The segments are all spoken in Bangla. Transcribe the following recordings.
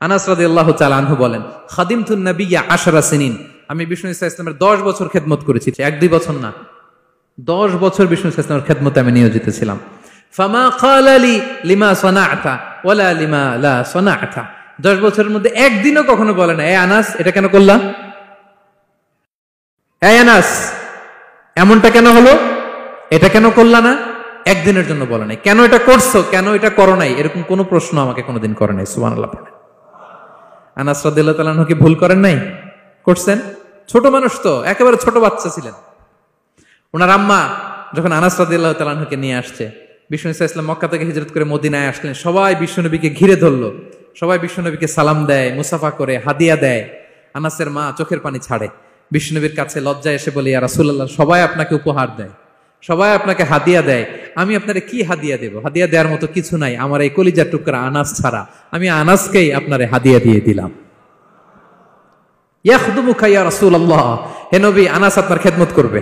আনাস রাদিয়াল্লাহু তাআলা আনহু বলেন, খাদিমতুন নবিয়্যা 10 সিনিন, আমি বিষ্ণু ইসা ইসলামের 10 বছর খেদমত করেছি, 1-2 বছর না, 10 বছর বিষ্ণু ইসা ইসলামের খেদমতে আমি নিয়োজিত ছিলাম। ফামা ক্বালা লি লিমা সানা'তা ওয়ালা লিমা লা সানা'তা, 10 বছরের মধ্যে একদিনও কখনো বলে না, এ আনাস এটা কেন করলা, এই আনাস এমনটা কেন হলো, এটা কেন করলা না, একদিনের জন্য বলে নাই। কেন এটা করছো, কেন এটা করো নাই, এরকম কোনো প্রশ্ন আমাকে কোনোদিন করে নাই। সুবহানাল্লাহ। আনাস রাদিয়াল্লাহু তাআলা আনহু কি ভুল করেন নাই? করছেন। ছোট মানুষ তো, একেবারে ছোট বাচ্চা ছিলেন। ওনার আম্মা যখন আনাস রাদিয়াল্লাহু তাআলা আনহুকে নিয়ে আসছে, বিষ্ণু ইসা ইসলাম মক্কা থেকে হিজরত করে মদিনায় আসলেন, সবাই বিশ্বনবীকে ঘিরে ধরলো, সবাই বিশ্বনবীকে সালাম দেয়, মুসাফা করে, হাদিয়া দেয়। আনাসের মা চোখের পানি ছাড়ে, বিশ্বনবীর কাছে লজ্জায় এসে বলে, ইয়া রাসূলুল্লাহ, সবাই আপনাকে উপহার দেয়, সবাই আপনাকে হাদিয়া দেয়, আমি আপনারে কি হাদিয়া দেব? হাদিয়া দেওয়ার মতো কিছু নাই আমার এই কলিজার টুকরা আনাস ছাড়া, আমি আনাসকেই আপনারে হাদিয়া দিয়ে দিলাম। ইয়াখদুমুকা ইয়া রাসূলুল্লাহ, হে নবী, আনাস আপনার খেদমত করবে,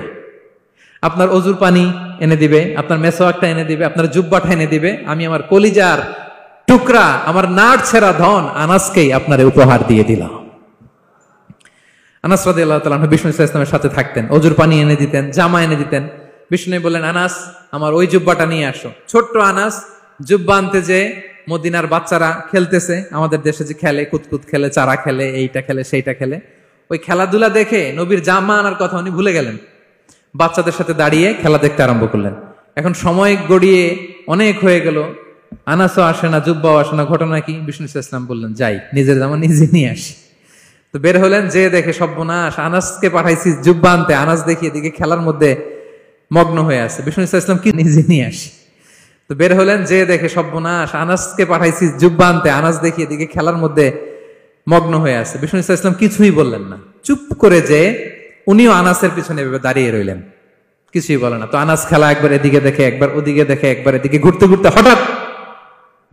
আপনার অজুর পানি এনে দিবে, আপনার মেসওয়াকটা এনে দিবে, আপনার জুব্বাটা এনে দিবে, আমি আমার কলিজার টুকরা, আমার নাড় ছেঁড়া ধন আনাসকেই আপনারে উপহার দিয়ে দিলাম। আনাস রাদিয়াল্লাহু তাআলা বিষ্ণু ইসা ইসলামের সাথে থাকতেন, অজুর পানি এনে দিতেন, জামা এনে দিতেন। বিষ্ণু বললেন, আনাস আমার ওই জুব্বাটা নিয়ে আসো। ছোট্ট আনাস জুব্বা আনতে যে মদিনার বাচ্চারা খেলতেছে, আমাদের দেশে যে খেলে, কুতকুত খেলে, চারা খেলে, এইটা খেলে, সেইটা খেলে, ওই খেলাধুলা দেখে নবীর জামা আনার কথা উনি ভুলে গেলেন, বাচ্চাদের সাথে দাঁড়িয়ে খেলা দেখতে আরম্ভ করলেন। এখন সময় গড়িয়ে অনেক হয়ে গেল, আনাসও আসে না, জুব্বাও আসে না, ঘটনা কি? বিষ্ণু ইসলাম বললেন, যাই নিজের জামা নিজে নিয়ে আসি। তো বের হলেন, যে দেখে সর্বনাশ, আনাসকে পাঠাইছি জুব্বা আনতে, আনাস দেখি এদিকে খেলার মধ্যে মগ্ন হয়ে আছে। বিষ্ণু ইসলাম কি নিজে নিয়ে আসি। তো বের হলেন, যে দেখে সর্বনাশ, আনাসকে পাঠাইছি জুব্বা আনতে, আনাস দেখি এদিকে খেলার মধ্যে মগ্ন হয়ে আছে। বিষ্ণু ইসলাম কিছুই বললেন না, চুপ করে যে উনিও আনাসের পিছনে এভাবে দাঁড়িয়ে রইলেন, কিছুই বলে না। তো আনাস খেলা একবার এদিকে দেখে, একবার ওদিকে দেখে, একবার এদিকে ঘুরতে ঘুরতে হঠাৎ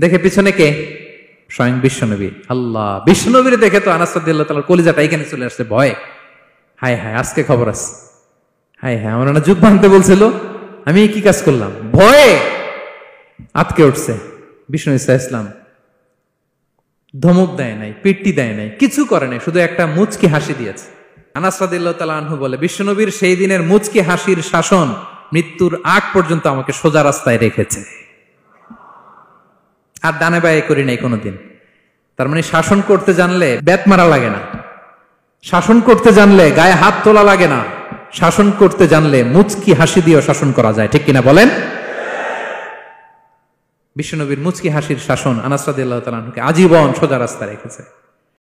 দেখে পিছনে কে? স্বয়ং বিশ্বনবী। আল্লাহ, বিশ্বনবীর দেখে তো আনাস রাদিয়াল্লাহু তাআলার কলিজাটা এখানে চলে আসছে ভয়। হায় হায়, আজকে খবর আছে, হায় হায়, আমার না জুব্বা আনতে বলছিল, আমি কি কাজ করলাম? ভয়ে আটকে উঠছে। বিষ্ণু ইসা ইসলাম ধমক দেয় নাই, পিট্টি দেয় নাই, কিছু করে নাই, শুধু একটা মুচকি হাসি দিয়েছে। আনাস রাদিয়াল্লাহু তাআলা আনহু বলে, বিশ্বনবীর সেই দিনের মুচকি হাসির শাসন মৃত্যুর আগ পর্যন্ত আমাকে সোজা রাস্তায় রেখেছে, আর ডানে বায়ে করি নাই কোনোদিন। তার মানে শাসন করতে জানলে ব্যাত মারা লাগে না, শাসন করতে জানলে গায়ে হাত তোলা লাগে না, শাসন করতে জানলে মুচকি হাসি দিয়েও শাসন করা যায়, ঠিক কিনা বলেন? বিশ্বনবীর মুচকি হাসির শাসন আনাস রাদিয়াল্লাহু তাআলা আনহুকে আজীবন সোজা রাস্তায় রেখেছে।